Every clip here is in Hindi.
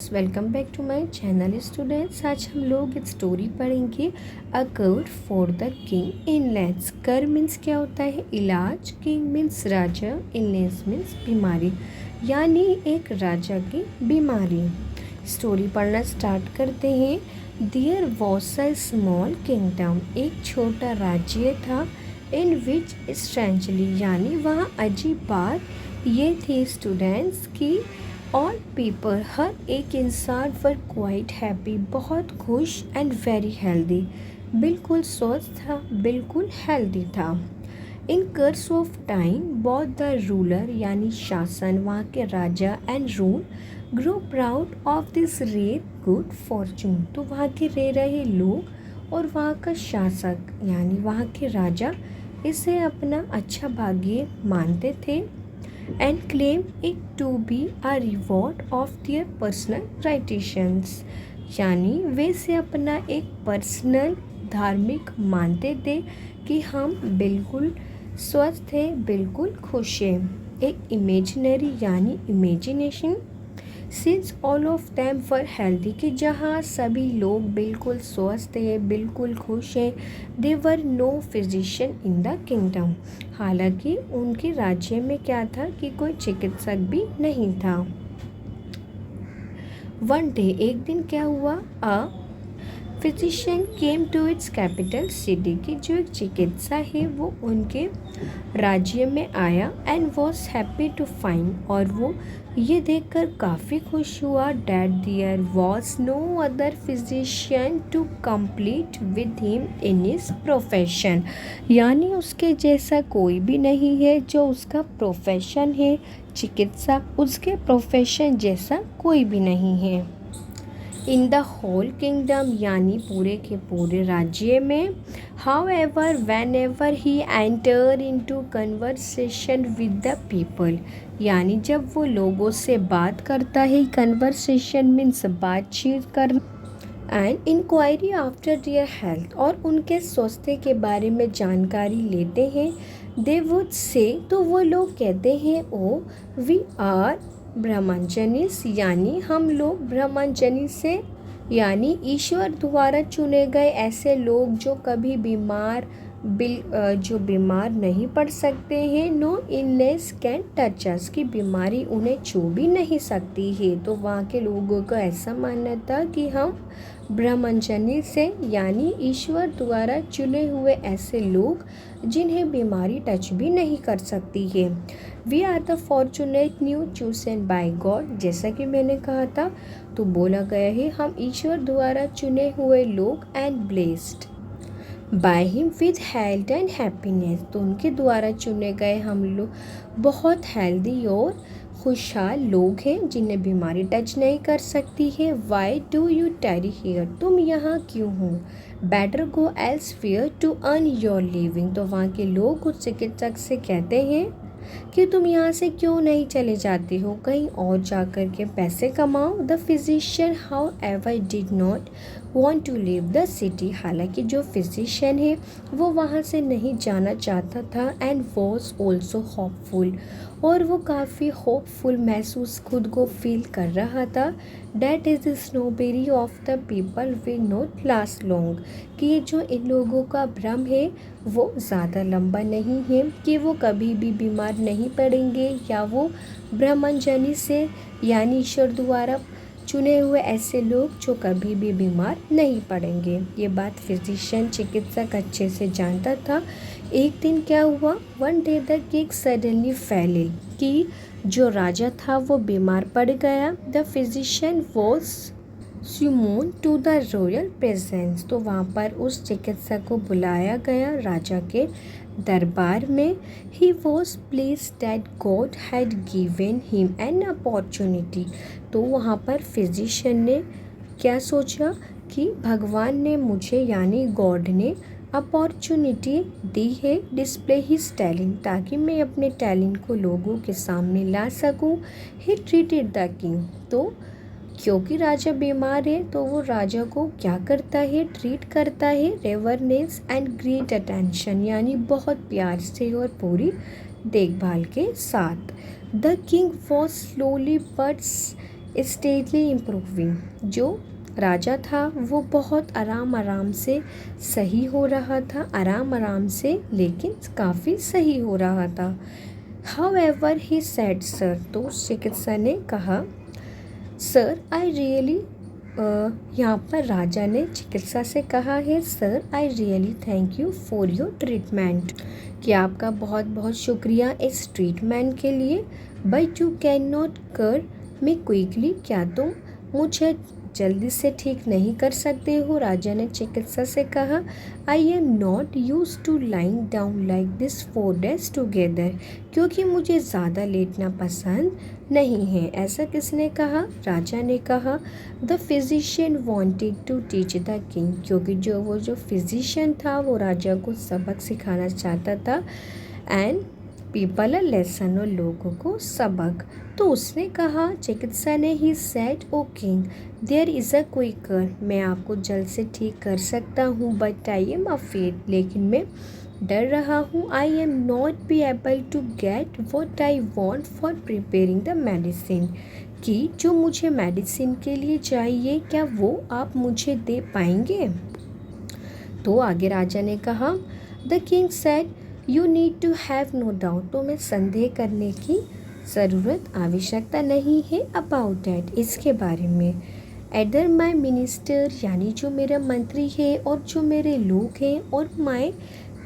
Welcome back to my channel students. आज हम लोग एक स्टोरी पढ़ेंगे, a cure for the king illness. Cure means क्या होता है? इलाज। किंग मीन्स राजा। इलनेस मीन्स बीमारी, यानी एक राजा की बीमारी। स्टोरी पढ़ना स्टार्ट करते हैं। There was a small kingdom. एक छोटा राज्य था। इन विच स्ट्रेंजली, यानी वहाँ अजीब बात ये थी स्टूडेंट्स की ऑल पीपल, हर एक इंसान वर क्वाइट हैप्पी, बहुत खुश एंड वेरी हेल्दी, बिल्कुल स्वस्थ था, बिल्कुल हेल्दी था। In course of time both the ruler, यानी शासन, वहाँ के राजा, and rule grow proud of this rare good fortune. तो वहाँ के रह रहे लोग और वहाँ का शासक यानी वहाँ के राजा इसे अपना अच्छा भाग्य मानते थे and claim it to be a reward of their personal traditions, यानी वे से अपना एक पर्सनल धार्मिक मानते थे कि हम बिल्कुल स्वस्थ हैं, बिल्कुल खुश हैं। एक इमेजिनरी यानी imagination, since all of them were healthy, कि जहाँ सभी लोग बिल्कुल स्वस्थ हैं, बिल्कुल खुश हैं। They were no physician in the kingdom, हालांकि उनके राज्य में क्या था कि कोई चिकित्सक भी नहीं था। वन डे, एक दिन क्या हुआ, a physician came to its capital city, की जो एक चिकित्सा है वो उनके राज्य में आया। And was happy to find, और वो ये देखकर काफ़ी खुश हुआ, that there was no other physician to complete with him in his profession, यानी उसके जैसा कोई भी नहीं है जो उसका प्रोफेशन है चिकित्सा, उसके प्रोफेशन जैसा कोई भी नहीं है। इन द होल किंगडम, यानी पूरे के पूरे राज्य में। However when ever he enter into conversation with the people, यानी जब वो लोगों से बात करता है, कन्वर्सेशन मीन्स बातचीत कर, and inquiry after their health, और उनके स्वास्थ्य के बारे में जानकारी लेते हैं। दे वुड से, तो वो लोग कहते हैं, ओ वी आर ब्रह्मजनिस, यानी हम लोग ब्रह्मजनी से, यानी ईश्वर द्वारा चुने गए ऐसे लोग जो कभी जो बीमार नहीं पड़ सकते हैं। नो इलनेस कैन टच अस, की बीमारी उन्हें छू भी नहीं सकती है। तो वहाँ के लोगों का ऐसा मानना था कि हम ब्रह्मजनी से, यानी ईश्वर द्वारा चुने हुए ऐसे लोग जिन्हें बीमारी टच भी नहीं कर सकती है। We are the fortunate new chosen by God, जैसा कि मैंने कहा था, तो बोला गया है हम ईश्वर द्वारा चुने हुए लोग and blessed by him with health and happiness, तो उनके द्वारा चुने गए हम लोग बहुत हेल्दी और खुशहाल लोग हैं जिन्हें बीमारी टच नहीं कर सकती है। Why do you tarry here, तुम यहाँ क्यों हो? Better go elsewhere to earn your living, तो वहाँ के लोग उस चिकित्सक से कहते हैं कि तुम यहाँ से क्यों नहीं चले जाते हो, कहीं और जाकर के पैसे कमाओ। The physician however did not want to leave the city, हालांकि जो फिजिशियन है वो वहाँ से नहीं जाना चाहता था। एंड वॉज ऑल्सो होपफुल, और वो काफ़ी होपफुल महसूस खुद को फील कर रहा था। That is snobbery of the people will not last long, कि ये जो इन लोगों का भ्रम है वो ज़्यादा लंबा नहीं है, कि वो कभी भी बीमार नहीं पड़ेंगे, या वो ब्रह्मजनी से, यानी ईश्वर द्वारा चुने हुए ऐसे लोग जो कभी भी बीमार नहीं पड़ेंगे। ये बात फिजिशियन चिकित्सक अच्छे से जानता था। एक दिन क्या हुआ, one day the king suddenly fell ill, कि जो राजा था वो बीमार पड़ गया। The physician was summon to the royal presence, तो वहाँ पर उस चिकित्सक को बुलाया गया राजा के दरबार में। He was please that God had given him an opportunity, तो वहाँ पर फिजिशियन ने क्या सोचा कि भगवान ने मुझे, यानी गॉड ने अपॉर्चुनिटी दी है डिस्प्ले हिज टैलेंट, ताकि मैं अपने टैलेंट को लोगों के सामने ला सकूं। ही ट्रीटेड द किंग, तो क्योंकि राजा बीमार है तो वो राजा को क्या करता है, ट्रीट करता है रेवरनेस एंड ग्रेट अटेंशन, यानी बहुत प्यार से और पूरी देखभाल के साथ। The king was slowly but steadily improving. जो राजा था वो बहुत आराम से सही हो रहा था, आराम से, लेकिन काफ़ी सही हो रहा था। However, he said, sir, तो चिकित्सा ने कहा, सर आई रियली, यहाँ पर राजा ने चिकित्सा से कहा है, sir I really thank you for your treatment, कि आपका बहुत बहुत शुक्रिया इस ट्रीटमेंट के लिए। बट यू कैन नॉट कर मी क्विकली, क्या तुम मुझे जल्दी से ठीक नहीं कर सकते हो? राजा ने चिकित्सा से कहा, I am not use to lying down like this 4 days together, क्योंकि मुझे ज़्यादा लेटना पसंद नहीं है। ऐसा किसने कहा? राजा ने कहा। The physician wanted to teach the king, क्योंकि जो फिजिशियन था वो राजा को सबक सिखाना चाहता था। एंड पीपल अ लेसन, और लोगों को सबक। तो उसने कहा, चिकित्सा ने, he said, O king there is a quicker, मैं आपको जल्द से ठीक कर सकता हूँ, बट आई एम अफेड, लेकिन मैं डर रहा हूँ। I am not be able to get what I want for preparing the medicine, कि जो मुझे मेडिसिन के लिए चाहिए क्या वो आप मुझे दे पाएंगे? तो आगे राजा ने कहा, the king said, you need to have no doubt, तो मैं संदेह करने की ज़रूरत, आवश्यकता नहीं है अबाउट डैट, इसके बारे में। एदर माई मिनिस्टर, यानी जो मेरा मंत्री है और जो मेरे लोग हैं, और my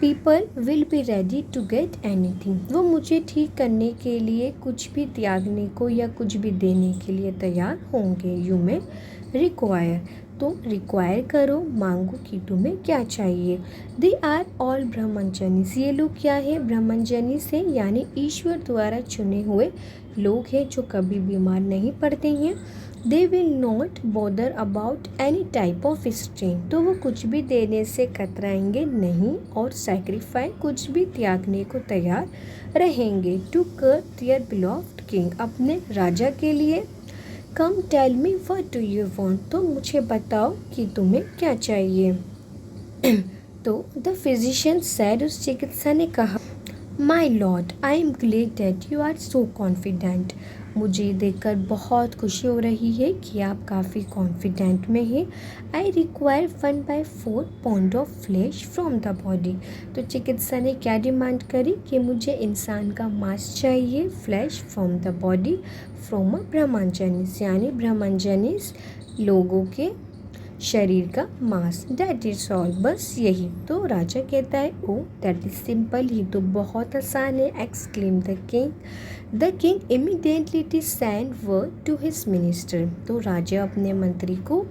people will be ready to get anything, वो मुझे ठीक करने के लिए कुछ भी त्यागने को या कुछ भी देने के लिए तैयार होंगे। यू में रिक्वायर, तो रिक्वायर करो, मांगो कि तुम्हें क्या चाहिए। दे आर ऑल ब्रह्मजनीस, ये लोग क्या है? ब्रह्मजनीस है, यानी ईश्वर द्वारा चुने हुए लोग हैं जो कभी बीमार नहीं पड़ते हैं। They will not bother about any type of strain, तो वो कुछ भी देने से कतराएंगे नहीं, और सैक्रिफाई, कुछ भी त्यागने को तैयार रहेंगे। टू कर देयर बिलोव्ड किंग, अपने राजा के लिए। Come tell me what do you want, तो मुझे बताओ कि तुम्हें क्या चाहिए। तो द फिजिशियन सेड, उस चिकित्सा ने कहा, my lord I am glad that you are so confident, मुझे देखकर बहुत खुशी हो रही है कि आप काफ़ी कॉन्फिडेंट में हैं। I require 1/4 pound of flash from the body, तो चिकित्सा ने क्या डिमांड करी? कि मुझे इंसान का मांस चाहिए, flesh from the body from a brahmajnis, यानी ब्रह्मजनीस लोगों के शरीर का मांस। डैट इज ऑल, बस यही। तो राजा कहता है, ओ दैट इज सिंपल, ये तो बहुत आसान है। Exclaim the king. The king immediately send word to his minister, तो राजा अपने मंत्री को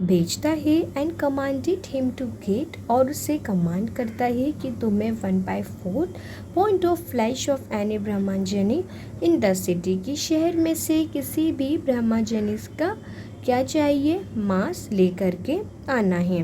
भेजता है। And commanded him to get, और उसे कमांड करता है कि तुम्हें 1/4 pound of flesh of any brahmajni in the city, की शहर में से किसी भी ब्रह्मजनी का क्या चाहिए? मांस लेकर के आना है।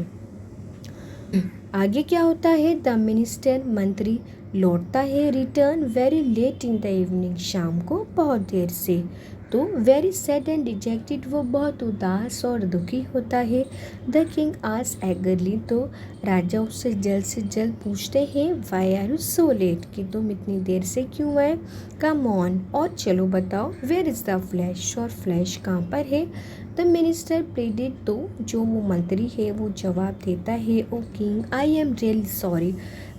आगे क्या होता है? द मिनिस्टर, मंत्री लौटता है, return very late in the evening, शाम को बहुत देर से। तो वेरी सैड एंड डिजेक्टेड, वो बहुत उदास और दुखी होता है। द किंग आस्क्स एगरली, तो राजा उससे जल्द पूछते हैं, why are you so late, कि तुम इतनी देर से क्यों आए? कम ऑन, और चलो बताओ, वेयर इज़ द फ्लैश, और फ्लैश कहाँ पर है? द मिनिस्टर प्लीडेड, तो जो वो मंत्री है वो जवाब देता है, O king I am really sorry,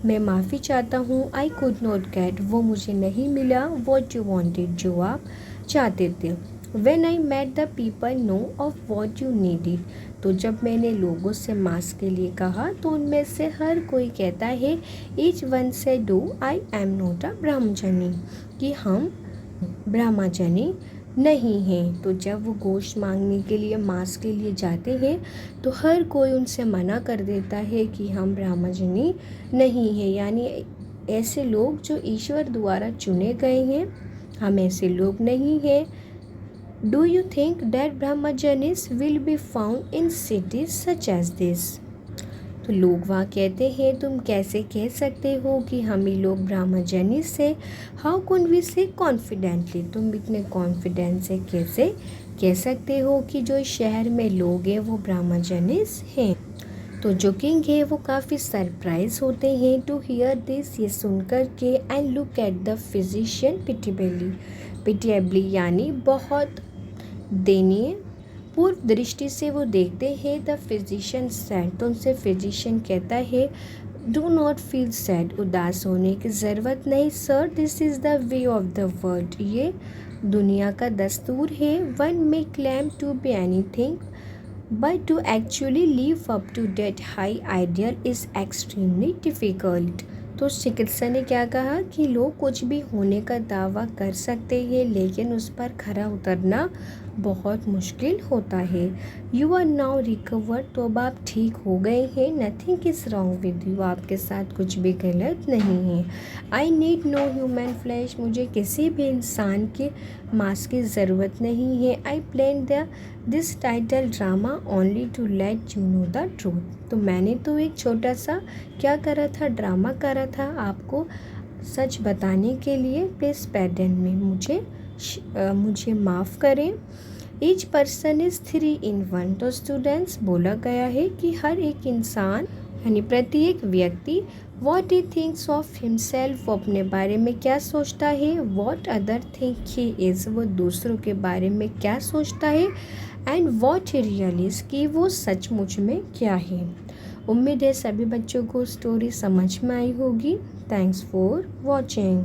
मैं माफ़ी चाहता हूँ। आई कुड नॉट गेट, वो मुझे नहीं मिला। वॉट यू वॉन्टेड, जो आप चाहते थे। When I met the people no of what you needed, तो जब मैंने लोगों से मास्क के लिए कहा तो उनमें से हर कोई कहता है, each one say do I am not a brahmajni, कि हम ब्रह्मजनी नहीं हैं। तो जब वो गोश्त मांगने के लिए, मांस के लिए जाते हैं, तो हर कोई उनसे मना कर देता है कि हम ब्रह्मजनी नहीं हैं, यानी ऐसे लोग जो ईश्वर द्वारा चुने गए हैं, हम ऐसे लोग नहीं हैं। Do you think that brahmajnis will be found in cities such as this, तो लोग वहाँ कहते हैं, तुम कैसे कह सकते हो कि हम ही लोग ब्रह्मजनीस से? हाउ कैन वी से कॉन्फिडेंटली, तुम इतने कॉन्फिडेंस से कैसे कह सकते हो कि जो शहर में लोग हैं वो ब्रह्मजनीस हैं? तो जो किंग है वो काफ़ी सरप्राइज होते हैं टू हियर दिस, ये सुनकर के। And look at the physician pitiably, यानी बहुत दयनीय पूर्व दृष्टि से वो देखते हैं। द फिजिशियन सेड, तो उनसे फिजिशियन कहता है डू नॉट फील सैड, उदास होने की ज़रूरत नहीं sir, this is the way of the world, ये दुनिया का दस्तूर है। One may claim to be anything but to actually live up to that high ideal is extremely difficult. तो चिकित्सा ने क्या कहा कि लोग कुछ भी होने का दावा कर सकते हैं लेकिन उस पर खरा उतरना बहुत मुश्किल होता है। यू आर नाउ रिकवर्ड, तो अब आप ठीक हो गए हैं। Nothing is wrong with you, आपके साथ कुछ भी गलत नहीं है। I need no human flesh, मुझे किसी भी इंसान के मांस की ज़रूरत नहीं है। I plan this title drama only to let you know the truth, तो मैंने तो एक छोटा सा क्या करा था, ड्रामा करा था आपको सच बताने के लिए। प्लीज़ पैडन में मुझे माफ़ करें। ईच पर्सन इज़ 3 in 1, तो स्टूडेंट्स बोला गया है कि हर एक इंसान यानी प्रत्येक व्यक्ति what he thinks of himself, वो अपने बारे में क्या सोचता है। What other think he is, वो दूसरों के बारे में क्या सोचता है। एंड वॉट ही रियलीज, कि वो सचमुच में क्या है। उम्मीद है सभी बच्चों को स्टोरी समझ में आई होगी। Thanks for watching.